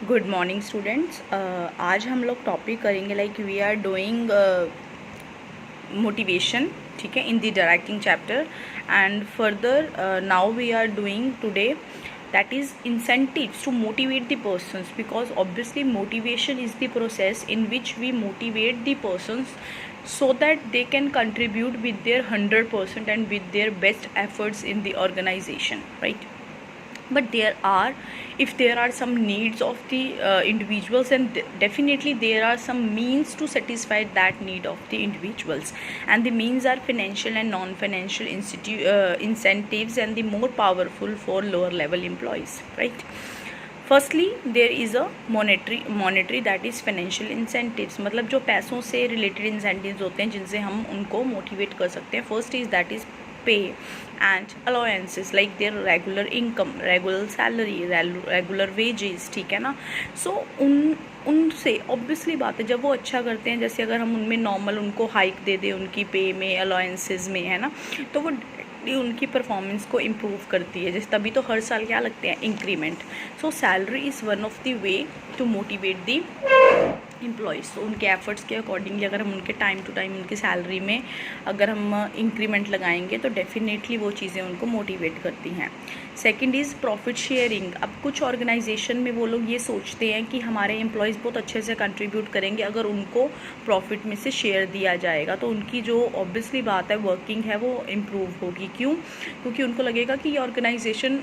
Good morning students. आज हम लोग टॉपिक करेंगे like we are doing motivation, ठीक है, in the directing chapter and further now we are doing today that is incentives to motivate the persons, because obviously motivation is the process in which we motivate the persons so that they can contribute with their 100% and with their best efforts in the organization, right? But if there are some needs of the individuals, and definitely there are some means to satisfy that need of the individuals, and the means are financial and non-financial incentives, and the more powerful for lower level employees, right? Firstly there is a monetary that is financial incentives, मतलब जो पैसों से related incentives होते हैं जिनसे हम उनको motivate कर सकते हैं. फर्स्ट इज़ दैट इज़ पे and allowances like there regular income, regular salary, regular wages, ठीक है ना. सो उनसे ऑब्वियसली बात है, जब वो अच्छा करते हैं, जैसे अगर हम उनमें नॉर्मल उनको हाइक दे दें उनकी पे में, अलाउंसेस में, है ना, तो वो उनकी परफॉर्मेंस को इम्प्रूव करती है. जैसे तभी तो हर साल क्या लगते हैं, increment. So salary is one of the way to motivate the employees. तो उनके एफर्ट्स के अकॉर्डिंगली अगर हम उनके टाइम टू टाइम उनकी सैलरी में अगर हम इंक्रीमेंट लगाएंगे तो डेफिनेटली वो चीज़ें उनको मोटिवेट करती हैं. Second is profit sharing. अब कुछ ऑर्गेनाइजेशन में वो लोग ये सोचते हैं कि हमारे एम्प्लॉयज़ बहुत अच्छे से कंट्रीब्यूट करेंगे, अगर उनको प्रॉफिट में से शेयर दिया जाएगा तो उनकी जो ऑब्वियसली बात है वर्किंग है वो इम्प्रूव होगी. क्यों? क्योंकि उनको लगेगा कि ये ऑर्गेनाइजेशन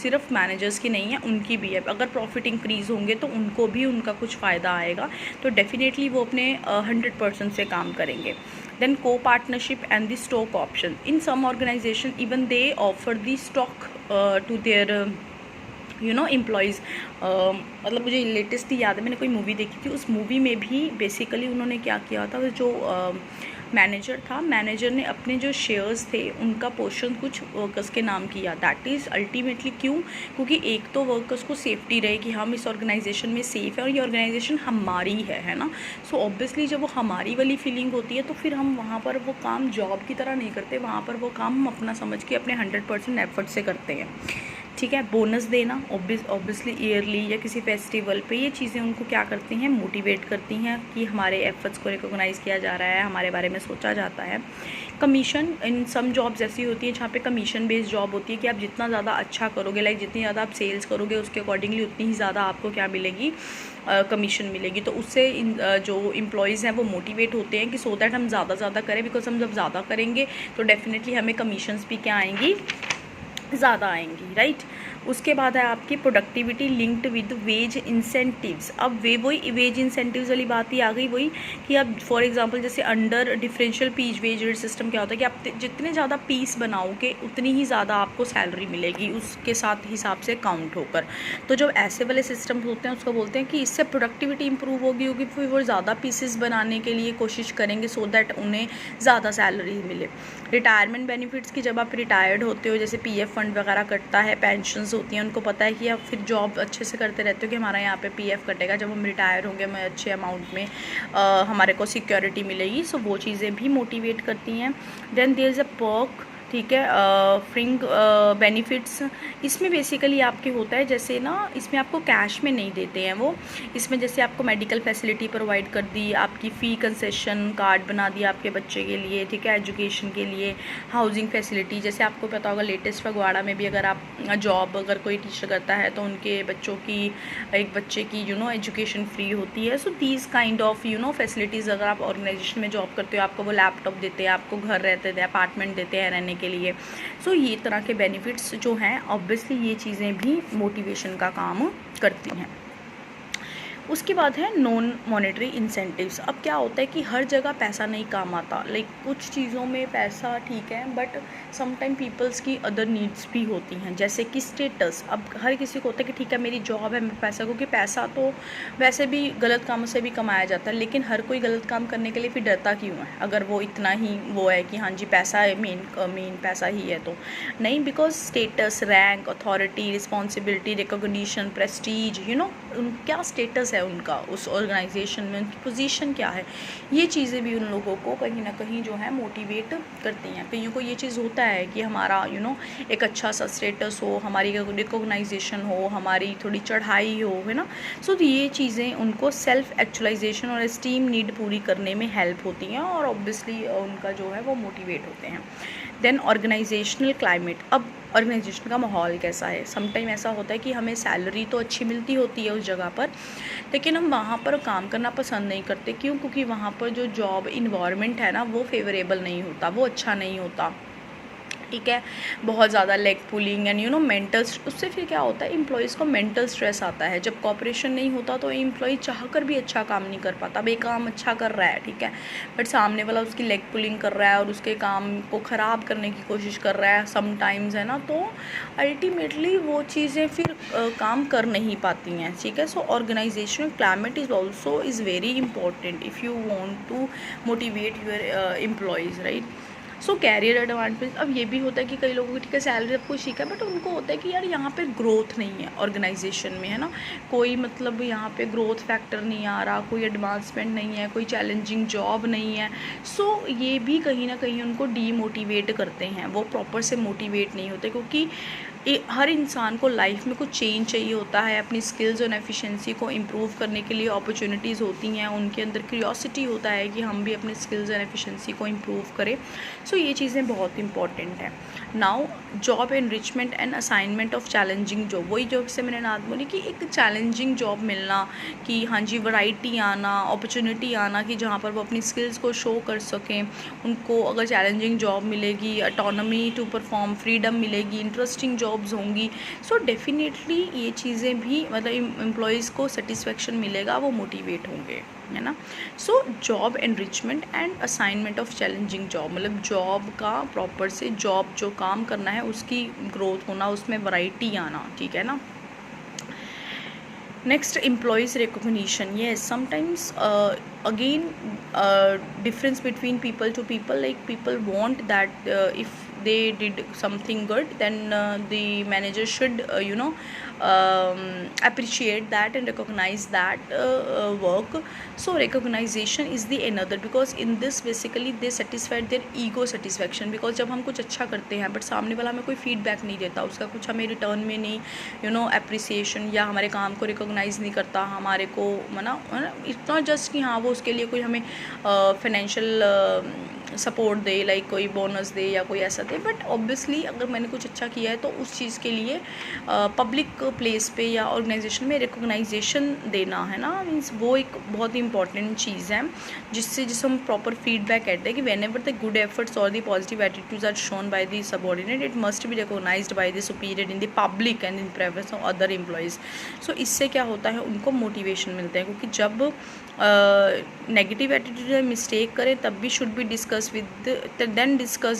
सिर्फ मैनेजर्स की नहीं है, उनकी भी है. अगर प्रॉफिट इंक्रीज़ होंगे तो उनको भी उनका कुछ फ़ायदा आएगा, तो डेफिनेटली वो अपने 100% से काम करेंगे. Then co partnership and the stock option. In some organisation even they offer the stock to their employees. मतलब मुझे लेटेस्ट ही याद है, मैंने कोई मूवी देखी थी, उस मूवी में भी बेसिकली उन्होंने क्या किया था, जो मैनेजर था, मैनेजर ने अपने जो शेयर्स थे उनका पोर्शन कुछ वर्कर्स के नाम किया. दैट इज़ अल्टीमेटली क्यों? क्योंकि एक तो वर्कर्स को सेफ्टी रहे कि हम इस ऑर्गेनाइजेशन में सेफ़ है और ये ऑर्गेनाइजेशन हमारी है ना. सो ऑब्वियसली जब वो हमारी वाली फीलिंग होती है तो फिर हम वहाँ पर वो काम जॉब की तरह नहीं करते, वहाँ पर वो काम हम अपना समझ के अपने 100% एफर्ट से करते हैं, ठीक है. बोनस देना ऑब्वियसली ईयरली या किसी फेस्टिवल पे, ये चीज़ें उनको क्या करती हैं, मोटिवेट करती हैं कि हमारे एफर्ट्स को रिकॉग्नाइज़ किया जा रहा है, हमारे बारे में सोचा जाता है. कमीशन. इन सम जॉब्स ऐसी होती है जहाँ पे कमीशन बेस्ड जॉब होती है कि आप जितना ज़्यादा अच्छा करोगे, लाइक जितनी ज़्यादा आप सेल्स करोगे उसके अकॉर्डिंगली उतनी ही ज़्यादा आपको क्या मिलेगी, कमीशन मिलेगी. तो उससे जो एम्प्लॉयज़ हैं वो मोटिवेट होते हैं कि सो दैट हम ज़्यादा करें, बिकॉज हम जब ज़्यादा करेंगे तो डेफिनेटली हमें कमीशंस भी क्या आएंगी, ज़्यादा आएंगी, राइट. उसके बाद है आपकी productivity linked with wage incentives. अब वही वेज इंसेंटिव्स वाली बात ही आ गई, वही कि अब फॉर एग्जांपल जैसे under differential piece wage rate system क्या होता है कि आप जितने ज़्यादा पीस बनाओगे उतनी ही ज़्यादा आपको सैलरी मिलेगी, उसके साथ हिसाब से काउंट होकर. तो जब ऐसे वाले सिस्टम होते हैं उसको बोलते हैं कि इससे प्रोडक्टिविटी इंप्रूव होगी, फिर वो ज़्यादा पीसेस बनाने के लिए कोशिश करेंगे सो दैट उन्हें ज़्यादा सैलरी मिले. रिटायरमेंट बेनिफिट्स की, जब आप रिटायर्ड होते हो, जैसे पीएफ फंड वगैरह कटता है, पेंशन्स होती हैं, उनको पता है कि आप फिर जॉब अच्छे से करते रहते हो कि हमारा यहाँ पे पीएफ कटेगा, जब हम रिटायर होंगे हमें अच्छे अमाउंट में हमारे को सिक्योरिटी मिलेगी. सो वो चीज़ें भी मोटिवेट करती हैं. Then there is a perk, ठीक है, फ्रिंग बेनिफिट्स. इसमें बेसिकली आपके होता है जैसे ना, इसमें आपको कैश में नहीं देते हैं वो, इसमें जैसे आपको मेडिकल फैसिलिटी प्रोवाइड कर दी, आपकी फ़ी कंसेशन कार्ड बना दिया आपके बच्चे के लिए, ठीक है, एजुकेशन के लिए, हाउसिंग फैसिलिटी. जैसे आपको पता होगा लेटेस्ट फगवाड़ा में भी अगर आप जॉब अगर कोई टीचर करता है तो उनके बच्चों की, एक बच्चे की एजुकेशन फ्री होती है. So these kind of facilities. अगर आप ऑर्गेनाइजेशन में जॉब करते हो आपको वो लैपटॉप देते हैं, आपको घर रहते थे अपार्टमेंट देते हैं रहने के लिए. सो ये तरह के बेनिफिट्स जो हैं ऑब्वियसली ये चीज़ें भी मोटिवेशन का काम करती हैं. उसके बाद है नॉन मॉनेटरी इंसेंटिव्स. अब क्या होता है कि हर जगह पैसा नहीं काम आता, लाइक कुछ चीज़ों में पैसा ठीक है बट समटाइम पीपल्स की अदर नीड्स भी होती हैं, जैसे कि स्टेटस. अब हर किसी को होता है कि ठीक है मेरी जॉब है, मैं पैसा, क्योंकि पैसा तो वैसे भी गलत कामों से भी कमाया जाता है, लेकिन हर कोई गलत काम करने के लिए फिर डरता क्यों है, अगर वो इतना ही वो है कि हाँ जी पैसा है, मेन पैसा ही है तो नहीं. Because status, rank, authority, responsibility, recognition, Prestige, क्या स्टेटस है है उनका उस ऑर्गेनाइजेशन में, उनकी पोजीशन क्या है, ये चीज़ें भी उन लोगों को कहीं ना कहीं जो है मोटिवेट करती हैं। कईयों को ये चीज़ होता है कि हमारा एक अच्छा सा स्टेटस हो, हमारी रिकॉग्नाइजेशन हो, हमारी थोड़ी चढ़ाई हो, है ना। सो ये चीज़ें उनको सेल्फ एक्चुअलाइजेशन और एस्टीम नीड पूरी करने में हेल्प होती हैं और ऑब्वियसली उनका जो है वो मोटिवेट होते हैं। देन ऑर्गेनाइजेशनल क्लाइमेट, अब ऑर्गेनाइजेशन का माहौल कैसा है। समटाइम ऐसा होता है कि हमें सैलरी तो अच्छी मिलती होती है उस जगह पर, लेकिन हम वहाँ पर काम करना पसंद नहीं करते। क्यों? क्योंकि वहाँ पर जो जॉब इन्वायरमेंट है ना वो फेवरेबल नहीं होता, वो अच्छा नहीं होता, ठीक है। बहुत ज़्यादा लेग पुलिंग एंड मेंटल, उससे फिर क्या होता है, एम्प्लॉयज़ को मेंटल स्ट्रेस आता है। जब कॉपरेशन नहीं होता तो एम्प्लॉय चाह कर भी अच्छा काम नहीं कर पाता। अब एक काम अच्छा कर रहा है, ठीक है, बट सामने वाला उसकी लेग पुलिंग कर रहा है और उसके काम को ख़राब करने की कोशिश कर रहा है समटाइम्स, है ना, तो अल्टीमेटली वो चीज़ें फिर काम कर नहीं पाती हैं, ठीक है। So organizational climate is also is very important if you want to motivate your employees, right. So career advantage, अब ये भी होता है कि कई लोगों की ठीक है सैलरी सब कुछ ठीक है, बट उनको होता है कि यार यहाँ पे ग्रोथ नहीं है ऑर्गेनाइजेशन में, है ना, कोई मतलब यहाँ पे ग्रोथ फैक्टर नहीं आ रहा, कोई एडवांसमेंट नहीं है, कोई चैलेंजिंग जॉब नहीं है। सो ये भी कहीं ना कहीं उनको डीमोटिवेट करते हैं, वो प्रॉपर से मोटिवेट नहीं होते, क्योंकि हर इंसान को लाइफ में कुछ चेंज चाहिए होता है। अपनी स्किल्स और एफिशिएंसी को इम्प्रूव करने के लिए अपॉर्चुनिटीज़ होती हैं, उनके अंदर क्यूरियोसिटी होता है कि हम भी अपने स्किल्स और एफिशिएंसी को इम्प्रूव करें। सो ये चीज़ें बहुत इंपॉर्टेंट हैं। Now job enrichment and assignment of challenging job, वही जो से मैंने बात बोली कि एक चैलेंजिंग जॉब मिलना, कि हाँ जी वैरायटी आना, अपॉर्चुनिटी आना कि जहाँ पर वो अपनी स्किल्स को शो कर सकें। उनको अगर चैलेंजिंग जॉब मिलेगी, ऑटोनॉमी टू परफॉर्म, फ्रीडम मिलेगी, इंटरेस्टिंग जॉब्स होंगी, सो डेफिनेटली ये चीज़ें भी मतलब एम्प्लॉयज़ को सेटिस्फेक्शन मिलेगा, वो मोटिवेट होंगे, है ना। So job enrichment and assignment of challenging job, मतलब जॉब का प्रॉपर से जॉब जो काम करना है उसकी ग्रोथ होना, उसमें वैरायटी आना, ठीक है ना। Next employees recognition, yes sometimes again difference between people to people, like people want that if they did something good, then the manager should appreciate that and recognize that work. So recognition is the another, because in this basically they satisfied their ego satisfaction, because जब हम कुछ अच्छा करते हैं but सामने वाला हमें कोई फीडबैक नहीं देता, उसका कुछ हमें रिटर्न में नहीं अप्रिसिएशन, या हमारे काम को रिकॉग्नाइज़ नहीं करता, हमारे को इट्स नॉट जस्ट कि हाँ वो उसके लिए कोई हमें फाइनेंशियल सपोर्ट दे, लाइक कोई बोनस दे या कोई ऐसा दे, बट ऑब्वियसली अगर मैंने कुछ अच्छा किया है तो उस चीज़ के लिए पब्लिक प्लेस पे या ऑर्गेनाइजेशन में रिकॉग्नाइजेशन देना, है ना, मीन्स वो एक बहुत ही इंपॉर्टेंट चीज़ है, जिससे हम प्रॉपर फीडबैक कहते हैं कि whenever the good efforts और the positive attitudes are shown by the subordinate, it must be recognized by the superior in the public and in preference of other employees. So इससे क्या होता है, उनको motivation मिलता है, क्योंकि जब नेगेटिव एटीट्यूड में मिस्टेक करें तब भी should be discuss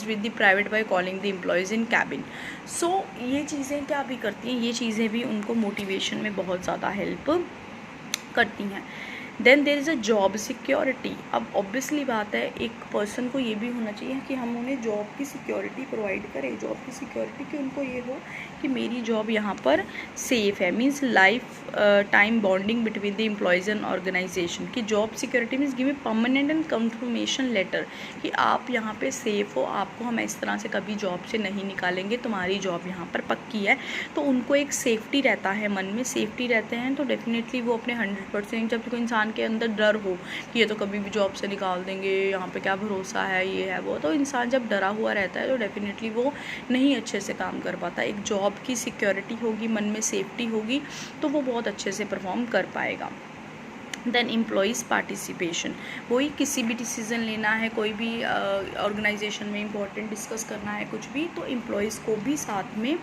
with the private by calling the employees in cabin. So ये चीज़ें क्या भी करती हैं, ये चीज़ें भी उनको मोटिवेशन में बहुत ज़्यादा हेल्प करती हैं। Then there is a job security. अब ऑब्वियसली बात है, एक पर्सन को ये भी होना चाहिए कि हम उन्हें जॉब की सिक्योरिटी प्रोवाइड करें। जॉब की सिक्योरिटी कि उनको ये हो कि मेरी जॉब यहाँ पर सेफ़ है, means life time bonding between the employees and organization. की job security means give a permanent and confirmation letter कि आप यहाँ पे सेफ़ हो, आपको हम इस तरह से कभी जॉब से नहीं निकालेंगे, तुम्हारी जॉब यहाँ पर पक्की है। तो उनको एक सेफ्टी रहता है, मन में सेफ्टी रहते हैं, तो डेफिनेटली वो अपने 100%, जब कोई इंसान के अंदर डर हो कि ये तो कभी भी जॉब से निकाल देंगे, यहाँ पे क्या भरोसा है, ये है वो, तो इंसान जब डरा हुआ रहता है तो डेफिनेटली वो नहीं अच्छे से काम कर पाता। एक जॉब की सिक्योरिटी होगी, मन में सेफ्टी होगी, तो वो बहुत अच्छे से परफॉर्म कर पाएगा। देन एम्प्लॉयज़ पार्टिसिपेशन, वही किसी भी डिसीज़न लेना है, कोई भी ऑर्गेनाइजेशन में इंपॉर्टेंट डिस्कस करना है कुछ भी, तो एम्प्लॉयज़ को भी साथ में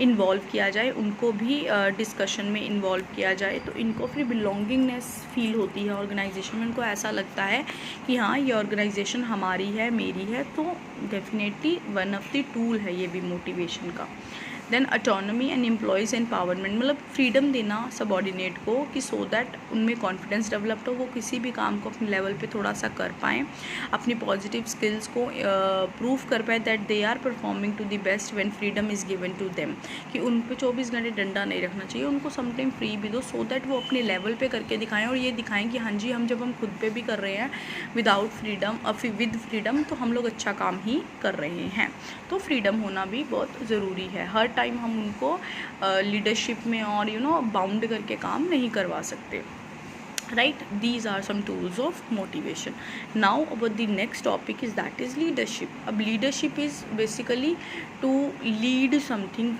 इन्वॉल्व किया जाए, उनको भी डिस्कशन में इन्वॉल्व किया जाए, तो इनको फिर बिलोंगिंगनेस फील होती है ऑर्गेनाइजेशन में। उनको ऐसा लगता है कि हाँ ये ऑर्गेनाइजेशन हमारी है, मेरी है, तो definitely one of the tool है ये भी मोटिवेशन का। Then autonomy and employees empowerment, मतलब फ्रीडम देना सबॉर्डिनेट को कि सो दैट उनमें कॉन्फिडेंस डेवलप हो, वो किसी भी काम को अपने लेवल पे थोड़ा सा कर पाएँ, अपनी पॉजिटिव स्किल्स को प्रूव कर पाए that they are performing to the best when freedom is given to them, कि उन पे 24 घंटे डंडा नहीं रखना चाहिए, उनको समटाइम फ्री भी दो सो दैट वो अपने लेवल पे करके दिखाएं और ये दिखाएं कि हाँ जी हम जब हम खुद पे भी कर रहे हैं विदाउट फ्रीडम विद फ्रीडम तो हम लोग अच्छा काम ही कर रहे हैं। तो फ्रीडम होना भी बहुत ज़रूरी है, हर टाइम हम उनको लीडरशिप में और बाउंड करके काम नहीं करवा सकते, right? These are some tools of motivation. Now about the next topic is that is leadership. अब leadership is basically to lead something,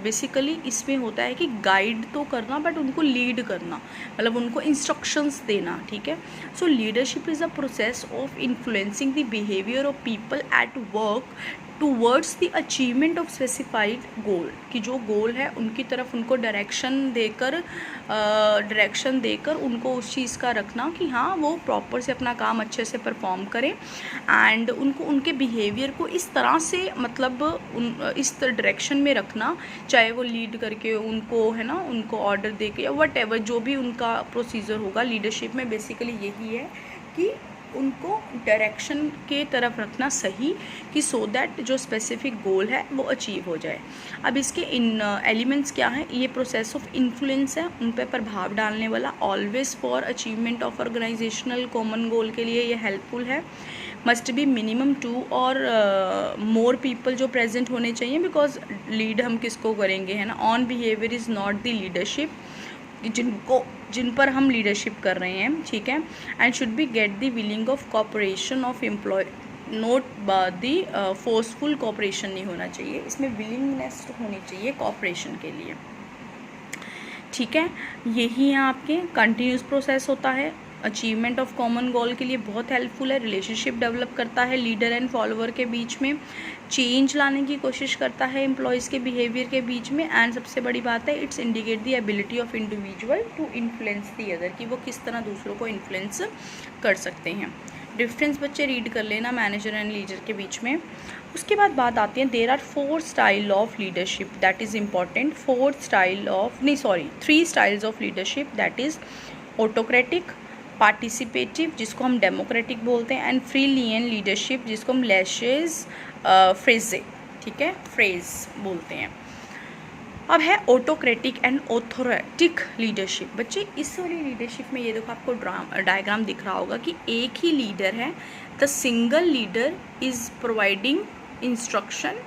basically इसमें होता है कि गाइड तो करना बट उनको लीड करना, मतलब उनको इंस्ट्रक्शंस देना, ठीक है। So leadership is a process of influencing the behaviour of people at work towards the achievement of specified goal, कि जो गोल है उनकी तरफ उनको डायरेक्शन देकर उनको उस चीज़ का रखना कि हाँ वो प्रॉपर से अपना काम अच्छे से परफॉर्म करें, एंड उनको उनके बिहेवियर को इस तरह से मतलब इस डायरेक्शन में रखना, चाहे वो लीड करके उनको है ना उनको ऑर्डर दे के या वट एवर जो भी उनका प्रोसीजर होगा। लीडरशिप में बेसिकली यही है कि उनको डायरेक्शन के तरफ रखना सही, कि सो दैट जो स्पेसिफिक गोल है वो अचीव हो जाए। अब इसके इन एलिमेंट्स क्या हैं, ये प्रोसेस ऑफ इन्फ्लुएंस है, उन पर प्रभाव डालने वाला, always for achievement of organisational common goal के लिए ये हेल्पफुल है, मस्ट बी मिनिमम 2 और मोर पीपल जो प्रेजेंट होने चाहिए, बिकॉज लीड हम किसको करेंगे है ना, on behaviour is not the leadership, जिन पर हम लीडरशिप कर रहे हैं, ठीक है। And should be get the willing of cooperation of employ, note the forceful cooperation नहीं होना चाहिए, इसमें विलिंगनेस होनी चाहिए कॉपरेशन के लिए, ठीक है। यही है आपके कंटिन्यूस प्रोसेस होता है, अचीवमेंट ऑफ कॉमन गोल के लिए बहुत हेल्पफुल है, रिलेशनशिप डेवलप करता है लीडर एंड फॉलोअर के बीच में, चेंज लाने की कोशिश करता है एम्प्लॉयज़ के बिहेवियर के बीच में, एंड सबसे बड़ी बात है it's indicate the ability of individual to influence the other, कि वो किस तरह दूसरों को इन्फ्लुएंस कर सकते हैं। डिफरेंस बच्चे रीड कर लेना मैनेजर एंड लीडर के बीच में। उसके बाद बात आती है there are 4 style of leadership, that is important, 3 styles of leadership, that is autocratic, participative जिसको हम डेमोक्रेटिक बोलते हैं, एंड फ्रीलियन लीडरशिप जिसको हम लेशेज फ्रेजे, ठीक है, फ्रेज बोलते हैं। अब है ऑटोक्रेटिक एंड ऑथोरेटिक लीडरशिप। बच्चे इस वाली लीडरशिप में ये देखो आपको डायग्राम दिख रहा होगा कि एक ही लीडर है, the single leader is providing instruction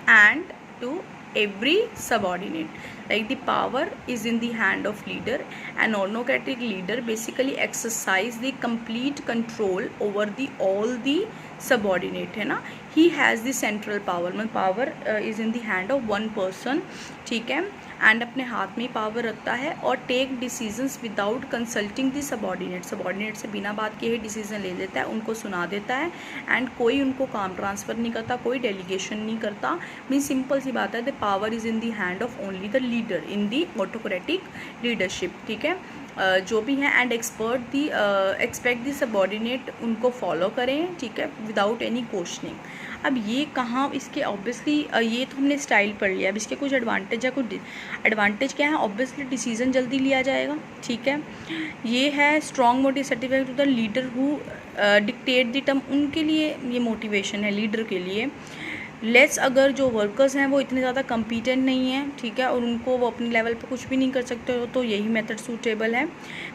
and to every subordinate, like the power is in the hand of leader. An autocratic leader basically exercise the complete control over the all the subordinate, है ना, he has the central power, मतलब power is in the hand of one person, ठीक है, and अपने हाथ में power रखता है, और टेक डिसीजंस विदाउट कंसल्टिंग दी सबॉर्डिनेट से बिना बात किए ही डिसीजन ले लेता है, उनको सुना देता है, एंड कोई उनको काम ट्रांसफ़र नहीं करता, कोई डेलीगेशन नहीं करता। मीन सिंपल सी बात है, the power is in the hand of only the leader in the autocratic leadership, ठीक है। जो भी हैं एंड एक्सपेक्ट दी सबॉर्डिनेट उनको फॉलो करें, ठीक है, विदाउट एनी क्वेश्चनिंग। अब ये कहाँ इसके ऑब्वियसली ये तो हमने स्टाइल पढ़ लिया, अब इसके कुछ एडवांटेज है, कुछ एडवांटेज क्या है, ऑब्वियसली डिसीजन जल्दी लिया जाएगा, ठीक है। ये है strong motive certificate to the leader who dictate the term, उनके लिए ये मोटिवेशन है लीडर के लिए। लेट्स अगर जो वर्कर्स हैं वो इतने ज़्यादा कम्पिटेंट नहीं हैं, ठीक है, और उनको वो अपने लेवल पर कुछ भी नहीं कर सकते हो, तो यही मेथड सूटेबल है।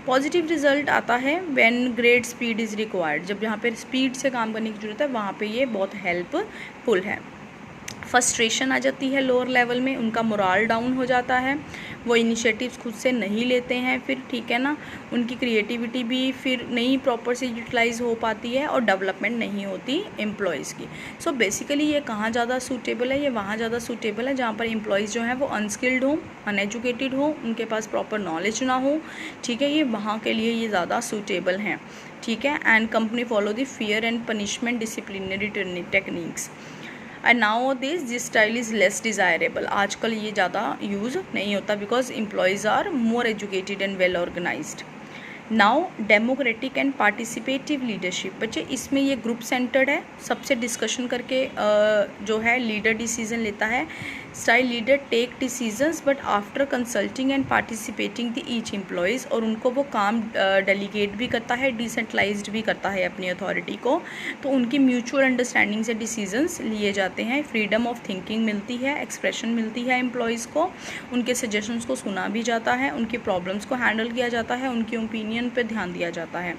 पॉजिटिव रिजल्ट आता है when great speed is required, जब जहाँ पे स्पीड से काम करने की ज़रूरत है वहाँ पे ये बहुत हेल्पफुल है। फ्रस्ट्रेशन आ जाती है लोअर लेवल में, उनका मोराल डाउन हो जाता है, वो इनिशिएटिव्स खुद से नहीं लेते हैं फिर, ठीक है ना, उनकी क्रिएटिविटी भी फिर नहीं प्रॉपर से यूटिलाइज हो पाती है, और डेवलपमेंट नहीं होती एम्प्लॉयज़ की। सो बेसिकली ये कहाँ ज़्यादा सूटेबल है, ये वहाँ ज़्यादा सूटेबल है जहाँ पर एम्प्लॉयज़ जो हैं वो अनस्किल्ड हो, अनएजुकेटेड हो, उनके पास प्रॉपर नॉलेज ना हो, ठीक है, ये वहाँ के लिए ये ज़्यादा सूटेबल हैं, ठीक है। And company follow the fear and punishment disciplinary techniques, and now this style is less desirable, आजकल ये ज़्यादा यूज़ नहीं होता because employees are more educated and well organised. Now democratic and participative leadership, बच्चे इसमें ये ग्रुप सेंटर्ड है, सबसे डिस्कशन करके जो है लीडर डिसीजन लेता है, style leader take decisions but after consulting and participating the each employees, और उनको वो काम डेलीगेट भी करता है, डिसेंट्रलाइज्ड भी करता है अपनी अथॉरिटी को, तो उनकी म्यूचुअल अंडरस्टैंडिंग से डिसीजंस लिए जाते हैं, फ्रीडम ऑफ थिंकिंग मिलती है, एक्सप्रेशन मिलती है एम्प्लॉयज़ को, उनके सजेशंस को सुना भी जाता है, उनकी प्रॉब्लम्स को हैंडल किया जाता है, उनकी ओपिनियन पे ध्यान दिया जाता है।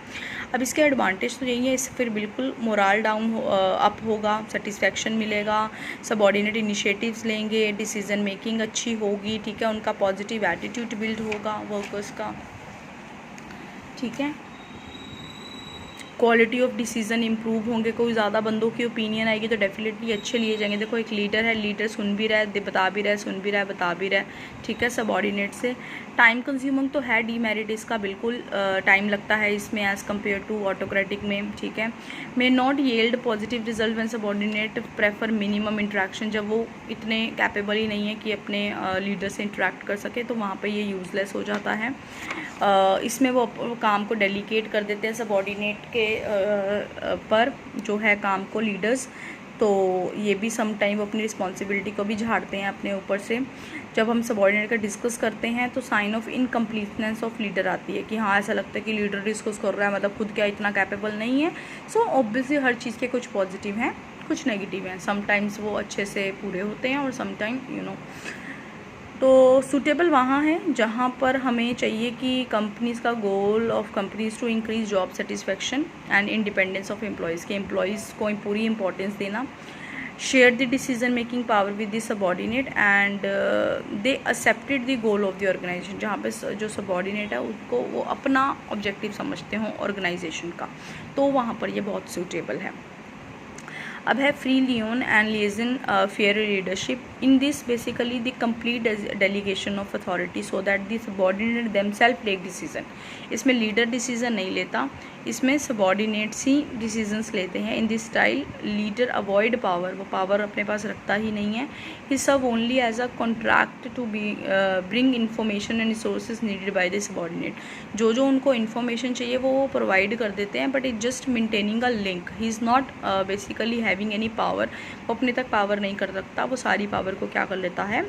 अब इसके एडवांटेज तो यही है, इससे फिर बिल्कुल मोराल डाउन अप होगा, सेटिस्फैक्शन मिलेगा, सबऑर्डिनेट इनिशिएटिव्स लेंगे, डिसीजन मेकिंग अच्छी होगी, ठीक है, उनका पॉजिटिव एटीट्यूड बिल्ड होगा वर्कर्स का, ठीक है, क्वालिटी ऑफ डिसीजन इंप्रूव होंगे, कोई ज़्यादा बंदों की ओपिनियन आएगी तो डेफिनेटली अच्छे लिए जाएंगे। देखो एक लीडर है, लीडर सुन भी रहा है, बता भी रहा है, सुन भी रहा है, बता भी रहा है, ठीक है, सबऑर्डिनेट से। टाइम कंज्यूमिंग तो है, डीमेरिट इसका बिल्कुल टाइम लगता है इसमें एज़ कम्पेयर टू ऑटोक्रेटिक में, ठीक है। May not yield positive result when subordinate prefer minimum interaction, जब वो इतने कैपेबल ही नहीं है कि अपने लीडर से इंटरेक्ट कर सके तो वहाँ पर ये यूज़लेस हो जाता है। इसमें वो काम को डेलीकेट कर देते हैं सबऑर्डिनेट के पर जो है काम को लीडर्स, तो ये भी सम टाइम अपनी रिस्पॉन्सिबिलिटी को भी झाड़ते हैं अपने ऊपर से। जब हम सबऑर्डिनेट का डिस्कस करते हैं तो sign of incompleteness of leader आती है कि हाँ ऐसा लगता है कि लीडर डिस्कस कर रहा है मतलब खुद क्या इतना कैपेबल नहीं है। सो ऑब्वियसली हर चीज़ के कुछ पॉजिटिव हैं कुछ नेगेटिव हैं, समटाइम्स वो अच्छे से पूरे होते हैं और समटाइम तो सूटेबल वहाँ है जहाँ पर हमें चाहिए कि कंपनीज़ का goal of companies to increase job satisfaction and independence of employees के एम्प्लॉयज़ को पूरी इंपॉर्टेंस देना, share the decision making power with the subordinate and they accepted the goal of the organisation, जहाँ पे जो सबऑर्डिनेट है उसको वो अपना ऑब्जेक्टिव समझते हों ऑर्गेनाइजेशन का, तो वहाँ पर ये बहुत सूटेबल है। अब है free rein and laissez faire leadership. In this basically the complete delegation of authority so that the subordinate themselves take decision. इसमें लीडर डिसीजन नहीं लेता, इसमें सबऑर्डिनेट्स ही डिसीजंस लेते हैं। In this style leader avoid power, वो power अपने पास रखता ही नहीं है। He serve only as a contract to be bring information and resources needed by the subordinate. जो जो उनको इन्फॉर्मेशन चाहिए वो प्रोवाइड कर देते हैं, but it just maintaining a link. He is not basically having any power, वो अपने तक पावर नहीं कर सकता, वो सारी पावर को क्या कर लेता है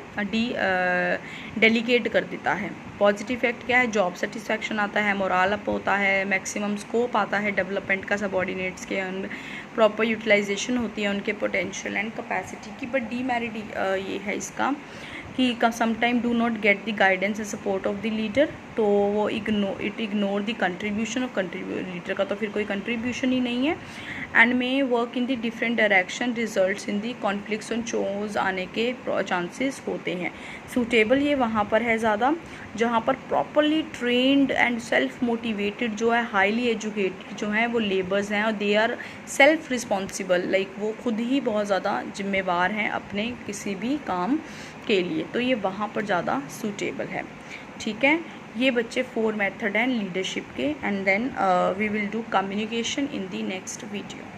डेलीगेट कर देता है। पॉजिटिव इफेक्ट क्या है, जॉब सेटिस्फैक्शन आता है, मोराल अप होता है, मैक्सिमम स्कोप आता है डेवलपमेंट का सबऑर्डिनेट्स के अंदर, प्रॉपर यूटिलाइजेशन होती है उनके पोटेंशियल एंड कैपेसिटी की। बट डीमेरिट ये है इसका कि sometime do not get the guidance and support of the leader, तो वो ignore the contribution of leader का तो फिर कोई कंट्रीब्यूशन ही नहीं है। And may work in the different direction, results in the conflicts on chose आने के चांसेस होते हैं। सूटेबल ये वहाँ पर है ज़्यादा जहाँ पर properly trend and self motivated जो है, हाईली एजुकेटेड जो हैं वो लेबर्स हैं और they are self responsible, like वो खुद ही बहुत ज़्यादा जिम्मेवार हैं अपने किसी भी काम के लिए, तो ये वहाँ पर ज़्यादा सूटेबल है। ठीक है, ये बच्चे 4 मेथड हैं लीडरशिप के, and then we will do communication in the next video.